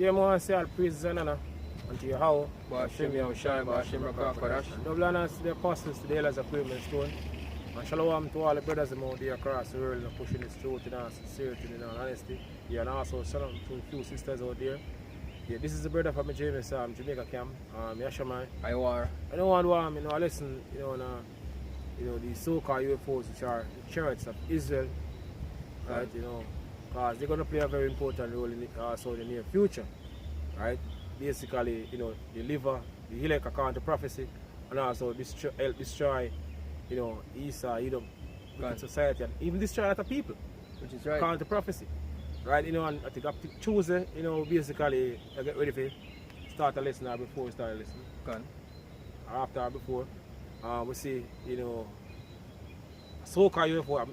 Yeah, I want to say all praises and honor unto your how. Hashem Yahushai, Hashem Rakakadash. Double honors to the apostles, to the elders of Cleveland Stone. And shalom to all the brothers out there across the world and pushing its truth in all sincerity and in all honesty. Yeah, and also shalom to a few sisters out there. Yeah, this is the brother from Jamaica camp. Yashamai. I war. I don't want to listen, these so-called UFOs, which are the chariots of Israel, right? Because they're going to play a very important role in also in the near future, right? Basically, deliver the healing account of prophecy and also help destroy, Esau, wicked society, and even destroy other people, which is right. Account to prophecy, right? And I think up to Tuesday, basically, I get ready for start a lesson or before we start a lesson. Or after or before, we see, a so-called UFO,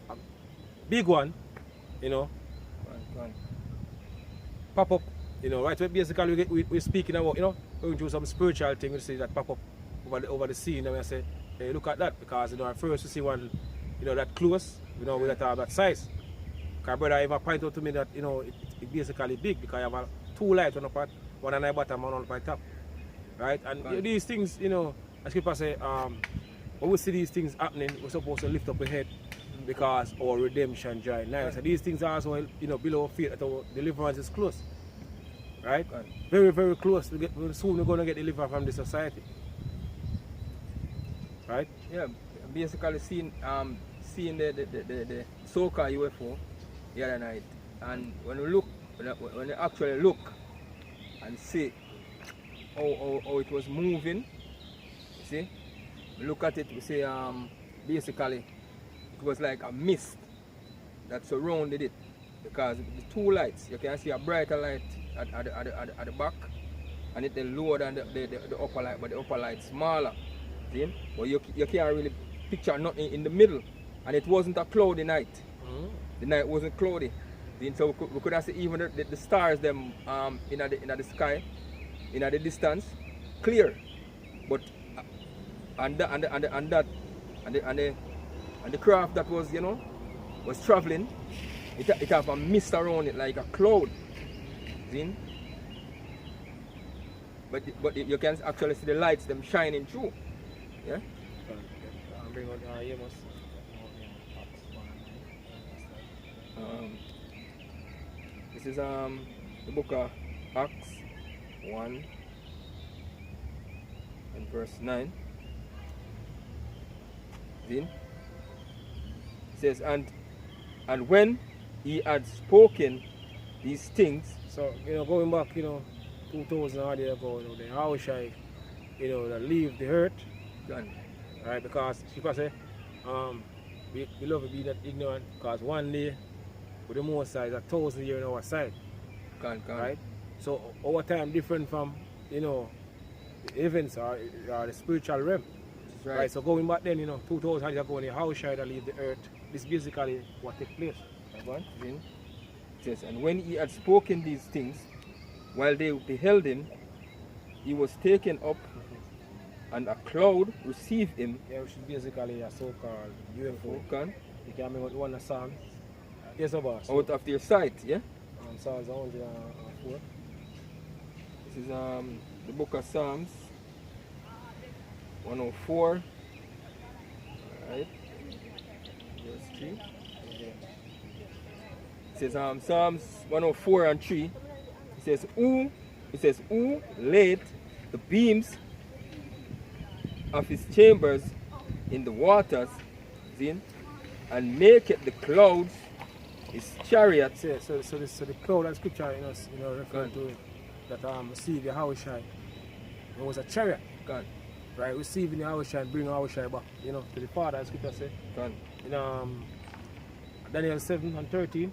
a big one, pop up, right? So basically, we're speaking about, going through some spiritual thing, we see that pop up over the scene, and we say, hey, look at that, because, at first we see one, that close, with that size. Because brother ever point out to me that, it's basically big, because I have two lights on the part, one on the bottom and one on the top, right? And these things, as people say, when we see these things happening, we're supposed to lift up our head, because our redemption drawing nigh. So these things are also, below our feet, that our deliverance is close, right? Very, very close. Soon we're going to get delivered from this society, right? Yeah, basically seeing the so-called UFO the other night, and when you actually look and see how it was moving, you see, look at it, we see basically it was like a mist that surrounded it, because the two lights, you can see a brighter light at the back, and it then lower than the upper light, but the upper light smaller. See? But you can't really picture nothing in the middle, and it wasn't a cloudy night. The night wasn't cloudy. See? So we could have seen even the stars them in the sky, in the distance, clear. But and the craft that was was traveling, it have a mist around it like a cloud. See? But you can actually see the lights them shining through. Yeah. This is the book of Acts 1 and verse 9. Then it says, and when he had spoken these things. So going back 2000 odd years ago, the Yahushai, that leave the earth. Right, because people say we love to be that ignorant, because one day with the most side is 1,000 years on our side. Right? So our time different from the events or the spiritual realm. Right. So going back then, 2000 years ago when the Yahushai that leave the earth, this is basically what took place. Right. Then it says, and when he had spoken these things, while they beheld him, he was taken up, and a cloud received him. Yeah, which is basically a so-called UFO. You can remember one of the Psalms. Yes, boss. Out of their sight, yeah? Psalms 104. This is the book of Psalms 104. Alright. Verse 3. It says Psalms 104 and 3. It says, who laid the beams of his chambers in the waters, and make it the clouds his chariots. Yeah, so the cloud and scripture referring to it, that receive the Yahushai. It was a chariot. Right, receiving the Yahushai and bring Yahushai back, to the Father, as scripture say. In Daniel 7 and 13,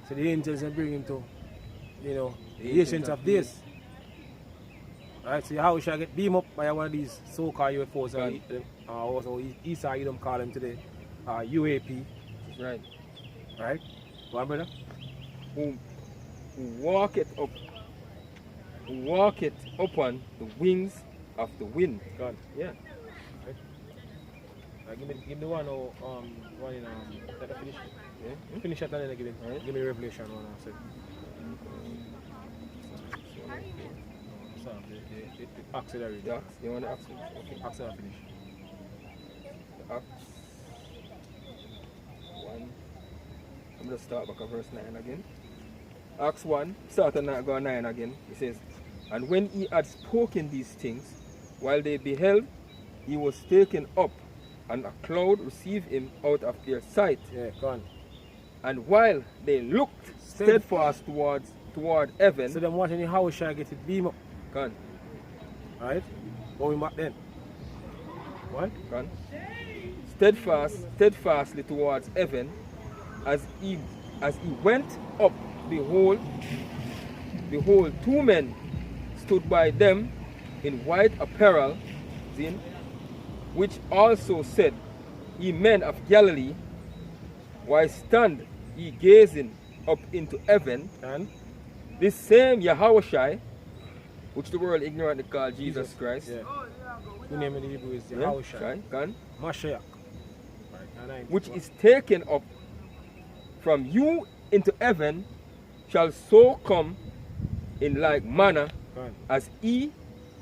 so the angels are bring him to, the ancients of days. Right, so Yahushua get beamed up by one of these so-called UFOs, or also Esau, you don't call them today, UAP. Right. Right? Go on, brother. Who walk it upon the wings of the wind. God. Yeah. Right. Give me one in that I finish. Yeah. Finish it and then give me. Right. Give me the Revelation one. the auxiliary. The Acts, you want the Acts? Okay. Auxiliary finish. Acts 1. I'm going to start back at verse 9 again. Acts 1, start and go 9 again. It says, and when he had spoken these things, while they beheld, he was taken up, and a cloud received him out of their sight. Yeah, go on. And while they looked steadfast toward heaven, So them watching the house shall get it beam up. gone, Right? Going back then. What? gone, steadfastly towards heaven, as he went up, behold, two men stood by them in white apparel, then, which also said, ye men of Galilee, why stand ye gazing up into heaven? And This same Yahushai, which the world ignorantly call Jesus Christ, yeah. The name in the Hebrew is the yeah, house shall. gone, Mashiach. Right. which is taken up from you into heaven, shall so come in like manner Gone. as ye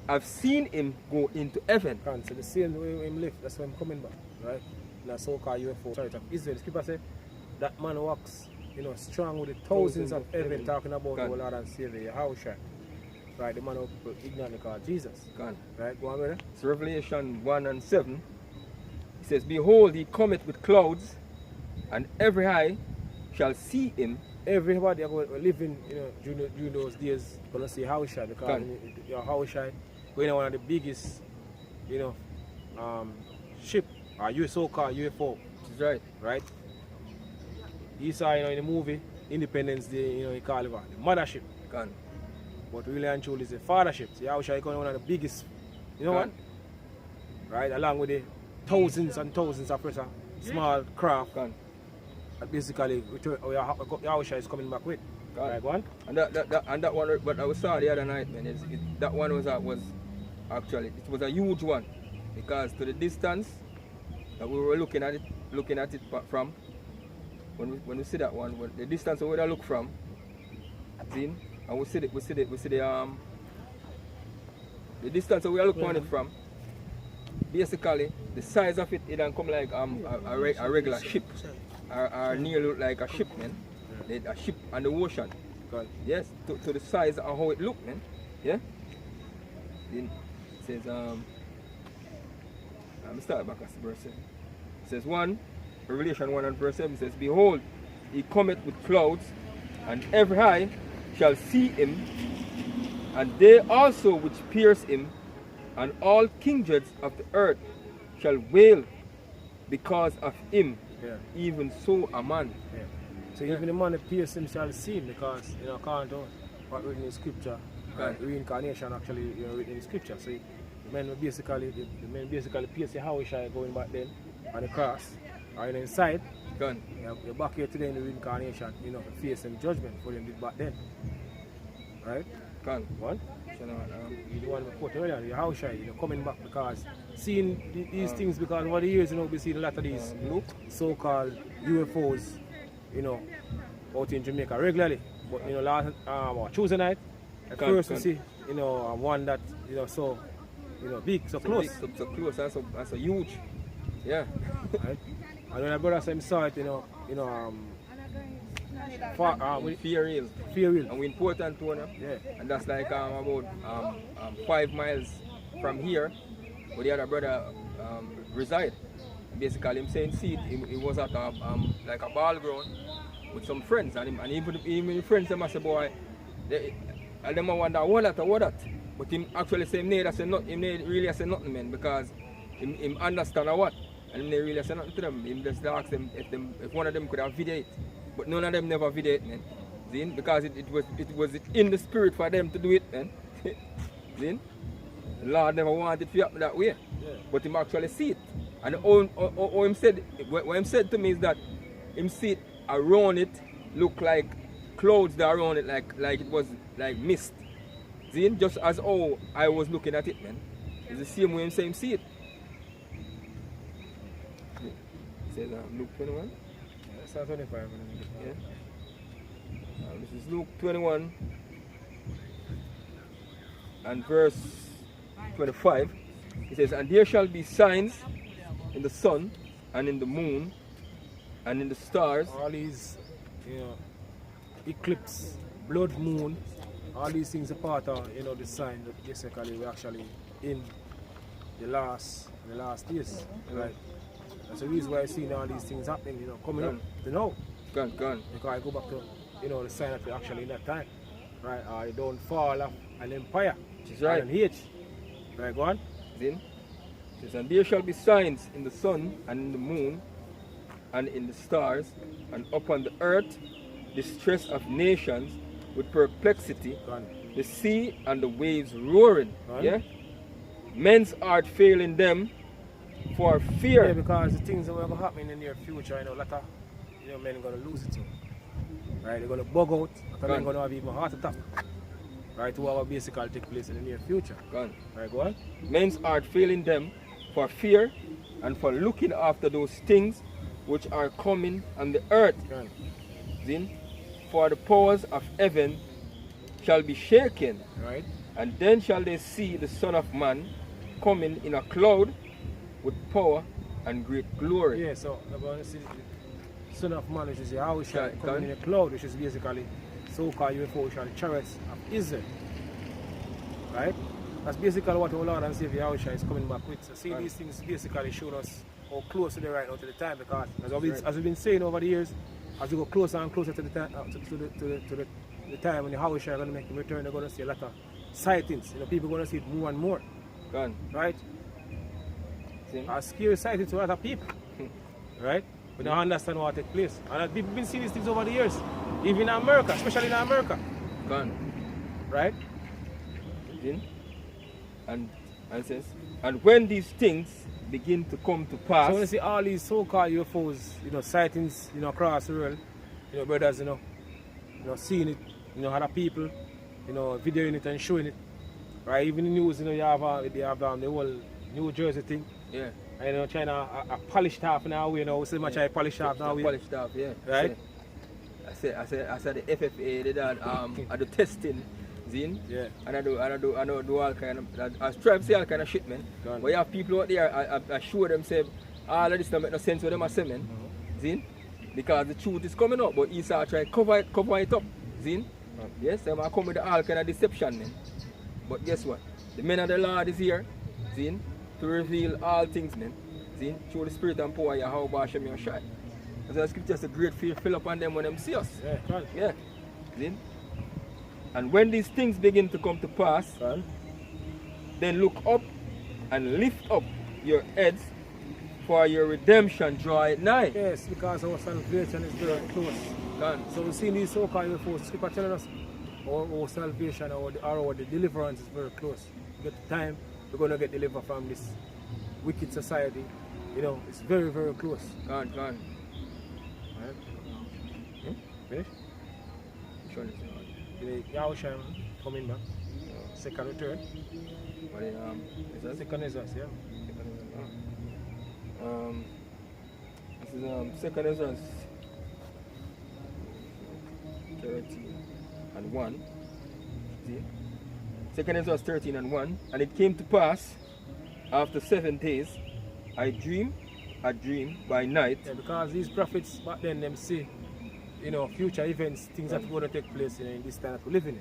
have seen him go into heaven. Gone. So the same way him live, that's why I'm coming back. Right? In a so-called UFO church of Israel. People say that man walks, strong with the thousands of heaven, talking about the Lord and Savior, Yahushua. Right, the man who ignorantly called Jesus. Gone. Right, go on, brother. So Revelation 1 and 7, it says, behold, he cometh with clouds, and every eye shall see him. Everybody are going to live in, during those days, going to see Yahushua, because Yahushua going on one of the biggest, ship, or so-called UFO. That's right. Right? You saw, in the movie, Independence Day, he call it the mothership. Gone. But really and truly is the fathership. So Yahushua is one of the biggest, what? Right? Along with the thousands and thousands of small craft. Gone. And basically, Yahushua is coming back with. Gone. Right, go on. And that one, but I saw the other night, man. That one was actually, it was a huge one, because to the distance that we were looking at it from, when we see that one, the distance where we look from, and we see the distance where we look on it from. Basically, the size of it don't come like a regular ship, or near look like a ship, man. A ship on the ocean. Yes, to the size of how it looked, man. Yeah. Then it says I'm start back at verse 7. It says Revelation 1 and verse 7 says, behold, he cometh with clouds, and every eye shall see him, and they also which pierce him, and all kindreds of the earth shall wail because of him. Yeah. Even so a man. Yeah. So even the man that pierced him shall see him, because according to what written in scripture, reincarnation actually written in scripture. So the men basically pierce the Yahushua going back then on the cross, or inside. Gone. You're back here today in the reincarnation, facing judgment for them did back then. Right? Gone. What? So now, You the one we quoted earlier, the Yahushua, coming back, because seeing these things, because over the years, we see a lot of these so-called UFOs, out in Jamaica regularly. But last Tuesday night, at first we see, one that so big, so close. Big, so close, that's a huge. Yeah. Right? And when my brother said him saw it, Fear real. And we important to know. Yeah. And that's like about 5 miles from here, where the other brother reside. Basically, him saying he was at like a ball ground with some friends, and even the friends them say, boy, and them wonder what that. But him actually say him really say nothing, man, because him understand what, and him really say nothing to them. Him just ask them if one of them could have video it, but none of them never video it, man. See? Because it was in the spirit for them to do it, man. See? The Lord never wanted it to happen that way, but him actually see it. And what him said to me is that him see it around it look like clouds that around it, like it was like mist. See, just as how I was looking at it, man. It's the same way him say him see it. It says Luke 21. That's 25. Yeah. This is Luke 21 and verse 25, it says, and there shall be signs in the sun and in the moon and in the stars. All these, you know, eclipse, blood moon, all these things are part of, you know, the sign that basically we're actually in the last years. Right? That's the reason why I see all these things happening, you know, coming up to know. Gone. Because I go back to, you know, the sign that we're actually in that time. Right? Or don't fall off an empire. Which is right. And age. Right, go on. Then, it says, and there shall be signs in the sun and in the moon and in the stars, and upon the earth distress of nations with perplexity, the sea and the waves roaring. Yeah? Men's heart failing them for fear. Yeah, because the things that are going to happen in the near future, you know, a lot of, you know, men are going to lose it too. Right? They're going to bug out, and they're going to have even a heart attack. Right? To what basically take place in the near future. Right, go on. Men's heart failing them for fear and for looking after those things which are coming on the earth. Then, for the powers of heaven shall be shaken, right? And then shall they see the Son of Man coming in a cloud with power and great glory. Yeah, so I'm going to see the Son of Man, which is Yahweh, coming in a cloud, which is basically so-called UFO, which are the chariots of Israel. Right? That's basically what our Lord and Savior Yahweh is coming back with. So see, these things basically show us how close they are right now to the time, because as we've been saying over the years, as we go closer and closer to the time, the time when the Yahweh are going to make a return, they're going to see a lot of sightings. You know, people are going to see it more and more. Right? A scary sighting to other people. Right? We don't understand what takes place. And people have been seeing these things over the years. Even in America, especially in America. Right? And says, and when these things begin to come to pass. So when you see all these so-called UFOs, you know, sightings, you know, across the world, you know, brothers, you know, seeing it, you know, other people, you know, videoing it and showing it. Right? Even the news, you know, they have the whole New Jersey thing. Yeah. And, you know, China a polished half now, you know, we say much I polished half now. Polished half, yeah. Right? I said the FFA, they done I do testing, zine. Yeah. And I do all kind of, I try to say all kind of shit, man. But you have people out there, I show them, say, all of this don't make no sense what them are saying, man. Zine? Because the truth is coming up, but Esau try to cover it up, zine? Yes, they might come with all kind of deception, man. But guess what? The men of the Lord is here, zine, to reveal all things, man. Zine? Through the spirit and power, you how about Hashem, you shine. As the scripture says, a great fear fill upon them when them see us. Yeah, right. Yeah. Zine? And when these things begin to come to pass, then look up and lift up your heads, for your redemption draweth nigh. Yes, because our salvation is very close. So we see these so-called UFOs, the scripture telling us our salvation or the deliverance is very close. Get time, we're going to get delivered from this wicked society. You know, it's very, very close. Gone. Right? Finish? Which one is it? Yahushua coming back. Second return. What is that? Second is us, yeah. This is second Ezra 13 and 1. See? Second Ezra 13 and 1. And it came to pass after 7 days, I dream a dream by night. Yeah, because these prophets back then them see, you know, future events, things that are going to take place, you know, in this time that we live in.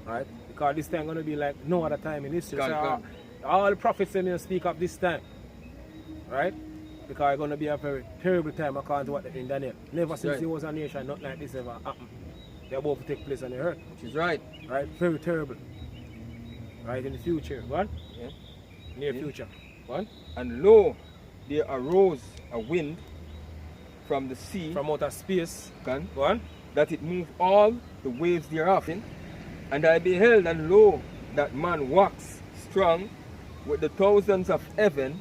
Right? Because this time going to be like no other time in history. So all the prophets speak of this time. Right? Because it's going to be a very terrible time according to what in Daniel. Never since there was a nation, not like this ever happened. They're about to take place on the earth. Which is right. Right? Very terrible. Right? In the future. What? Yeah. Near future. What? And lo, there arose a wind from the sea. From outer space. One, that it moved all the waves thereof. And I beheld, and lo, that man waxed strong with the thousands of heaven.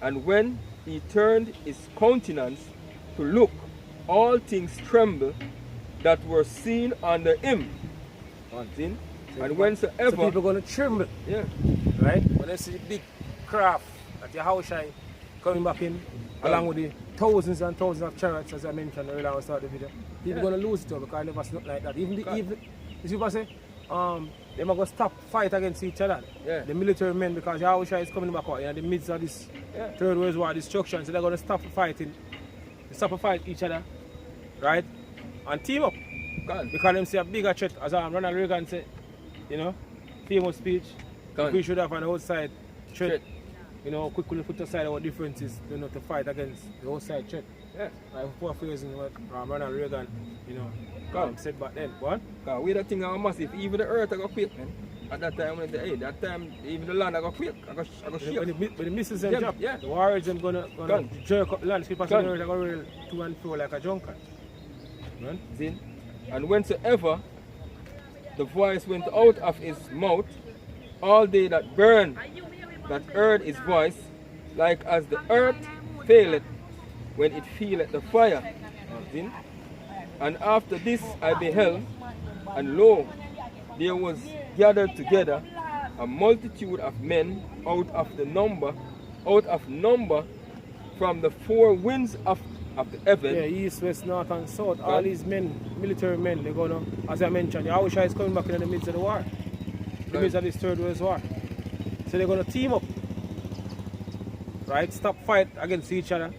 And when he turned his countenance to look, all things trembled that were seen under him. And whensoever... So people are going to tremble. Yeah. Right? When they see the big craft that Yahushua coming back in, along with the thousands and thousands of chariots, as I mentioned earlier when I started the video, people are going to lose it all because I never seen it like that. Even the people say, they might go stop fight against each other. Yeah. The military men, because Yahushua is coming back out in the midst of this Third World War destruction, so they're gonna stop fighting, fight each other, right? And team up. Because them see a bigger threat, as Ronald Reagan said, you know, famous speech. We should have an outside threat. You know, quickly put aside our differences, you know, to fight against the outside threat. Yeah. Like 4 years in what Ronald Reagan, you know, said back then. What? Because we the thing are massive. Even the earth I got quake, man. At that time, that time, even the land I got quake. I got shake. When the missiles them drop, yeah. the warriors them gonna jerk up the land, people on the earth are gonna roll to and fro like a junker. Right? See? And whensoever the voice went out of his mouth, all they that burn, that heard his voice, like as the earth faileth when it feeleth the fire. See? And after this I beheld, and lo, there was gathered together a multitude of men out of number from the 4 winds of the heaven. Yeah, east, west, north and south. All these men, military men, they're gonna, as I mentioned, Yahushua is coming back in the midst of the war. In the midst of this Third World War. So they're gonna team up. Right? Stop fight against each other.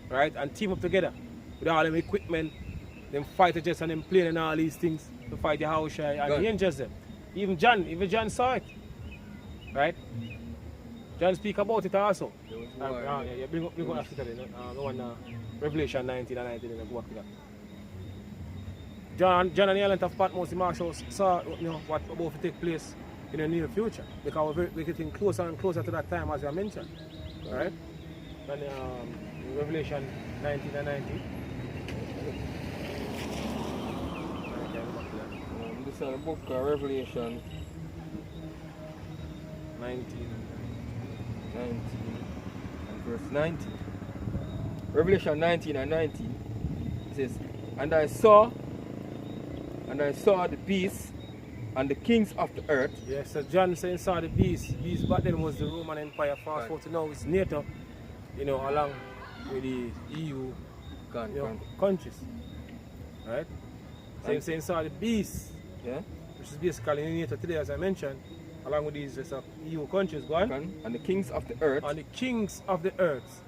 Right? And team up together with all them equipment, them fighter jets and them plane and all these things to fight the Yahushua and the angels them. Even John saw it. Right? John speak about it also. Yeah, bring up Africa then. The one Revelation 19 and 19 and go back to that. John and the island of Patmos, the marshals saw, you know, what about to take place in the near future, because we're getting closer and closer to that time, as I mentioned. Right? And Revelation 19 and 19. This is the book of Revelation 19 and verse 19. Revelation 19 and 19. It says, And I saw the beast and the kings of the earth. Yes, so John saying saw the beast. Beast back then was the Roman Empire. Fast forward to now it's NATO, you know, along with the EU countries. Right? Saying saw the beast. Yeah. Which is basically in NATO today, as I mentioned, along with these EU countries. Go on. And the kings of the earth. And the kings of the earth.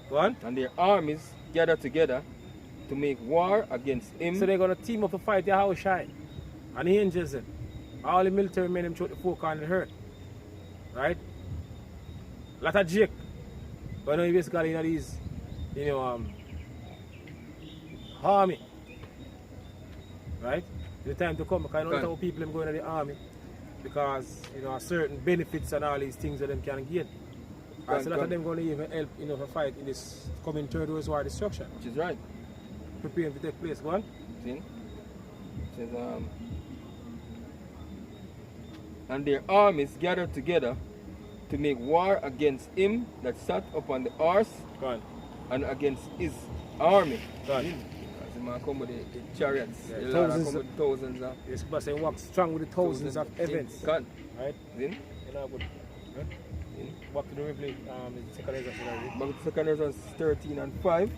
Go on. And their armies gather together to make war against him. So they're going to team up to fight Yahushua and the angels them. All the military men them throughout the 4 corners of the earth. Right? A lot of Jake. But now basically, you know, these, you know, army. Right? The time to come, because I know a lot of people them going to the army because, you know, certain benefits and all these things that them can gain. So a lot of them going to even help, you know, to fight in this coming Third World War destruction. Which is right. Preparing to take place. Go on. See? It says, and their armies gathered together to make war against him that sat upon the horse and against his army. As the man come with the chariots, the Lord come with thousands of. Yes, but they walk strong with the thousands of events. Right? See? You know, good. Back to the Revelation, back to 2 Ezra 13 and 5.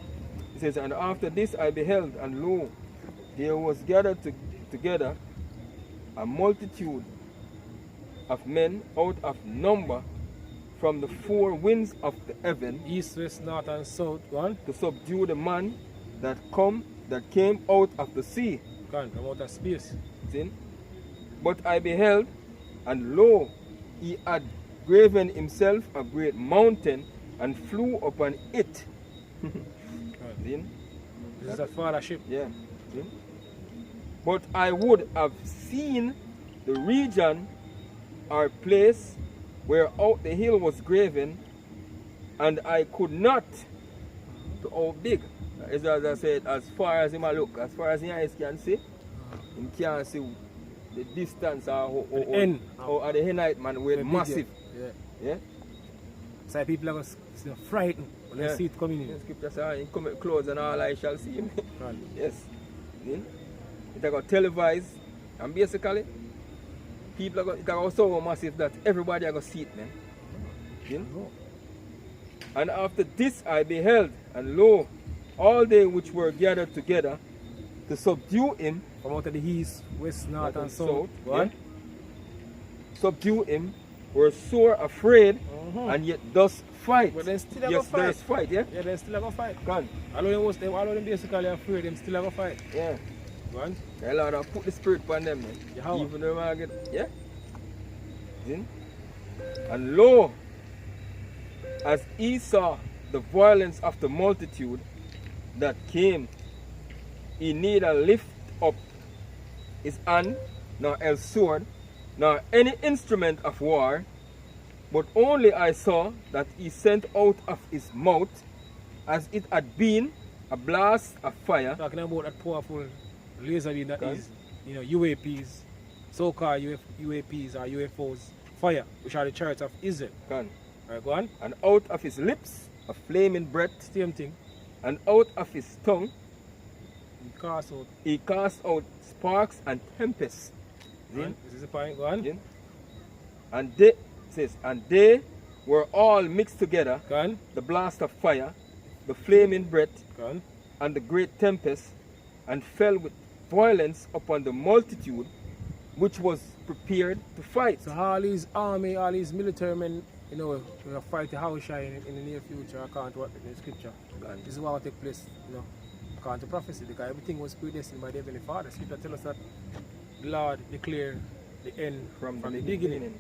It says, And after this I beheld, and lo, there was gathered together a multitude of men out of number from the 4 winds of the heaven, east, west, north, and south, to subdue the man that came out of the sea. Come out of space. See? But I beheld, and lo, he had graven himself a great mountain and flew upon it. See? This is a fathership. Yeah. See? But I would have seen the region or place where out the hill was graven, and I could not to how big. As I said, as far as he might look, as far as your eyes can see, you can't see the distance or the end or the night man where massive. Yeah. So people are going to frightened when they see it coming in. The scripture says, "He come close and all I shall see him." Yes. It got televised, and basically people are going to so massive that everybody are going to see it, man. And after this I beheld, and lo, all they which were gathered together to subdue him. From out of the east, west, north, and south. South, Go on. yeah. Subdue him, were sore afraid, and yet does fight. But then still yes, fight. there's fight, yeah? Yeah, they still have a fight. Go on. All of them basically afraid, them still have a fight. Yeah. Go on. The Lord have put the spirit upon them, man. Yeah, how? Even though I get, yeah? See? And lo, as he saw the violence of the multitude that came, he neither lift up his hand, nor held sword, nor any instrument of war, but only I saw that he sent out of his mouth, as it had been a blast of fire. Talking about that powerful laser beam that is, UAPs, so-called UAPs or UFOs, fire, which are the chariots of Israel. Gone. Alright, go on. And out of his lips a flaming breath, Same thing. and out of his tongue Cast out. he cast out sparks and tempests. Go on. This is the point. Go on. See? And they says, and they were all mixed together, Go on. the blast of fire, the flaming breath, Go on. and the great tempest, and fell with violence upon the multitude which was prepared to fight. So all these army, all these military men, will fight the house in the near future according to what the scripture. And this is what will take place, according to prophecy, because everything was predestined by the Heavenly Father. Scripture tells us that the Lord declared the end from the beginning.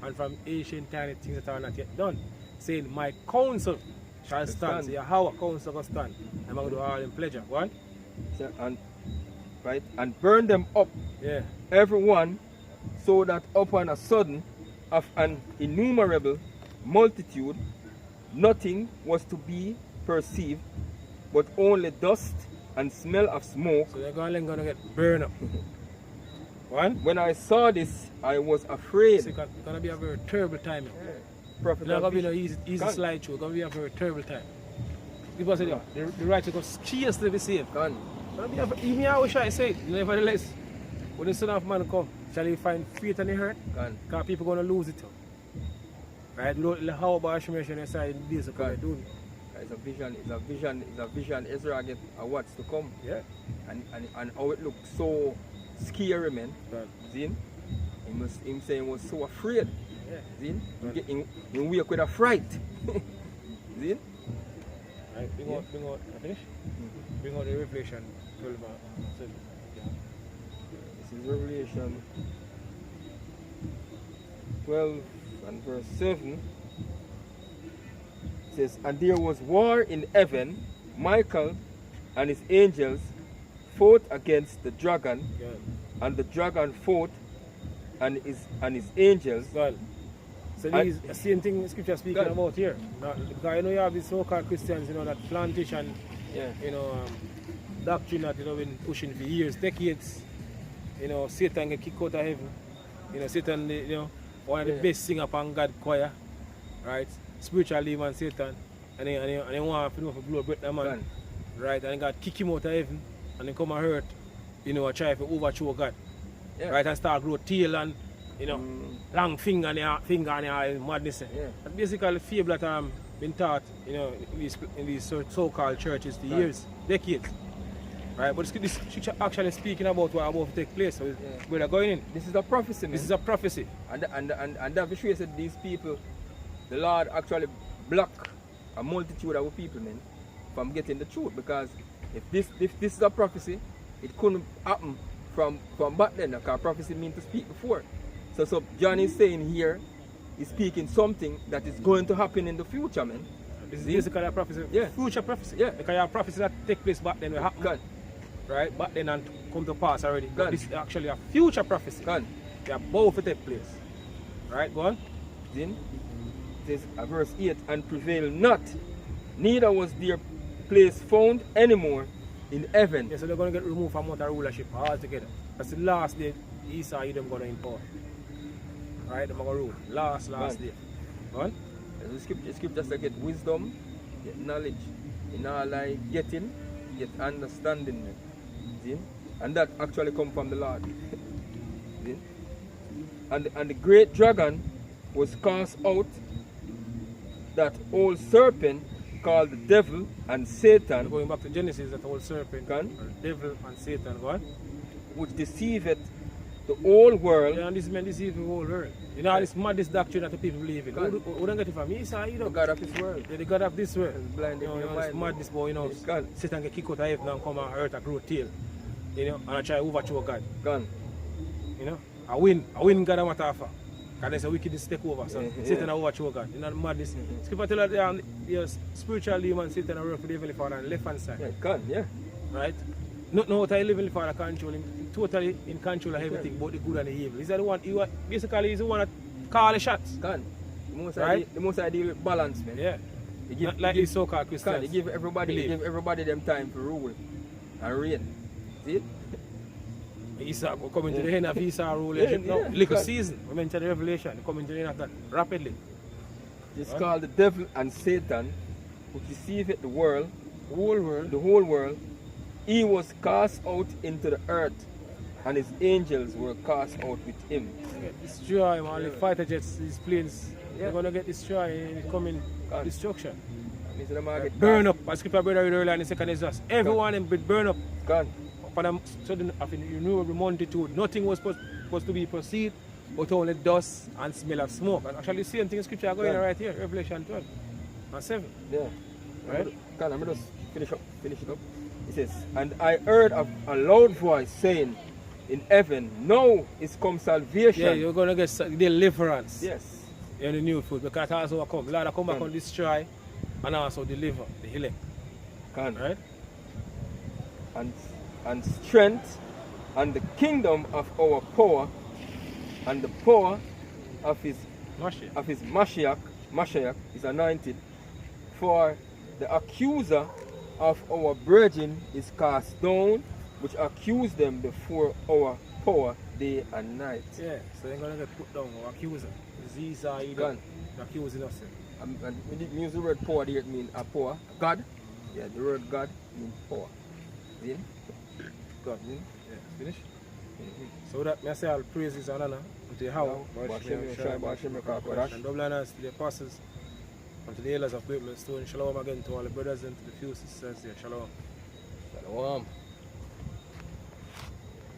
And from ancient tiny things that are not yet done, saying, my counsel shall stand. So how a counsel will stand? I'm going to do all in pleasure. One. So, and burn them up, Yeah. every one, so that upon a sudden of an innumerable multitude nothing was to be perceived, but only dust and smell of smoke. So they're going to get burned up. One. When I saw this, I was afraid. It's going to be a very terrible time. Prophet It's not going to be no Abishai. easy slide through. It's going to be a very terrible time. People say, the righteous go scarcely be saved. Gone. Even I wish I say it, nevertheless, when the Son of Man come, shall he find faith on the earth? Gone. Because people going to lose it too. Right? How about Shemesha inside the days of doing? It's a vision Israel get what's to come. Yeah. And how it looked so scary, man. Right. See? Him saying he was so afraid. Yeah. See? He wake with a fright. See? Right, bring out, finish? Bring out the Revelation 12 and 7. This is Revelation 12 and verse 7. It says, and there was war in heaven, Michael and his angels fought against the dragon, Yeah. and the dragon fought and his angels. Well, so this is the same thing the scripture speaking about here. Now, because you have these so-called Christians, that plantation, Yeah. doctrine that been pushing for years, decades. Satan get kicked out of heaven. Satan, one of the best singer upon God choir, right? Spiritual demon Satan, and they want to blow break that man, right? And God kick him out of heaven, and then come and hurt, try to overthrow God, right? And start grow tail and long finger and madness. Yeah. That's basically the fable that been taught, in these so-called churches for years, decades. Right, but this scripture actually speaking about what about to take place. So where they're going in. This is a prophecy, man. This is a prophecy. And that Vishwe said these people, the Lord actually block a multitude of people, man, from getting the truth. Because if this is a prophecy, it couldn't happen from back then, because prophecy means to speak before. So John is saying here, he's speaking something that is going to happen in the future, man. This is basically a prophecy. Yeah. Future prophecy. Yeah. Because your prophecy that take place back then will happen. God. Right? Back then and come to pass already. God. But this is actually a future prophecy. God. They are both to take place. Right? Go on. Then it says verse 8, and prevail not, neither was their place found anymore in heaven. Yeah, so they're going to get removed from out of rulership altogether. That's the last day Esau them going to import. Right? They're going to rule. Last day. Go on. The scripture says get wisdom, get knowledge, in all like getting, get understanding. Man. See? And that actually come from the Lord. See? And the great dragon was cast out, that old serpent called the devil and Satan, Going back to Genesis, that whole serpent, Gone. the devil and Satan, go on. which deceiveth the whole world. Yeah, and this man deceive the whole world. You know, all this maddest doctrine that the people believe in. Gone. Who don't get it from? Esau, you The know. God of this world. Yeah, the God of this world. And blinded You know, your it's mind. madness, boy, you know. It's gone. Satan get kicked out of heaven and come and hurt a grow tail. You know, and I try to overthrow God. Gone. You know, I win God and what offer. Because there's a wickedness take over. So Yeah, Satan yeah. overthrow God. You know, the madness. Scripture tell us the spiritual demon Satan work for the Heavenly Father on the left hand side. Yeah, gone, yeah. Right? Not know what I Heavenly Father control him, totally in control of everything, both the good and the evil. He's the one, basically he's the one that call the shots. Gone. Right? The most I deal with balance, man. Yeah. He give, Not like he these give, so-called gone. Christians. He give believe. everybody them time to rule and reign. See it? Esau coming to the end of Esau rule. Yeah, now, yeah. little God. season. We mentioned the Revelation. Coming to the end of that rapidly. It's Huh? called the devil and Satan, who deceiveth the world, Whole world. the whole world. He was cast out into the earth, and his angels were cast out with him. Get destroy, man. The Yeah. fighter jets, these planes, Yeah. they're gonna get destroyed in the coming God. destruction. And he said, "Man, get Burn cast." up. As Scripture brother read earlier in the second Exodus. Everyone in burn up. Gone. Upon a sudden of innumerable multitude, nothing was supposed to be proceed, but only dust and smell of smoke. And actually, the same thing in Scripture going Yeah. right here, Revelation 12 and 7. Yeah. Right? God, let me just finish it up. It says, "And I heard a loud voice saying in heaven, now is come salvation." Yeah, you're gonna get deliverance Yes. in the new food because that's what come. Lord, I come back Yeah. and destroy and also deliver the elect. Gone. Right? And strength and the kingdom of our power and the power of his Mashiach is anointed, for the accuser of our brethren is cast down, which accuse them before our power day and night. Yeah, so they're gonna get put down or accuser. These are Gone. accusing us. And we did use the word power there, it means a power. God. Yeah, the word God means power. See? God. See? Yeah, finish. So that may I say all praises and honor unto Yahweh, and double honors to the apostles and to the elders of Great Millstone. Shalom again to all the brothers and to the few sisters there. Shalom. Shalom.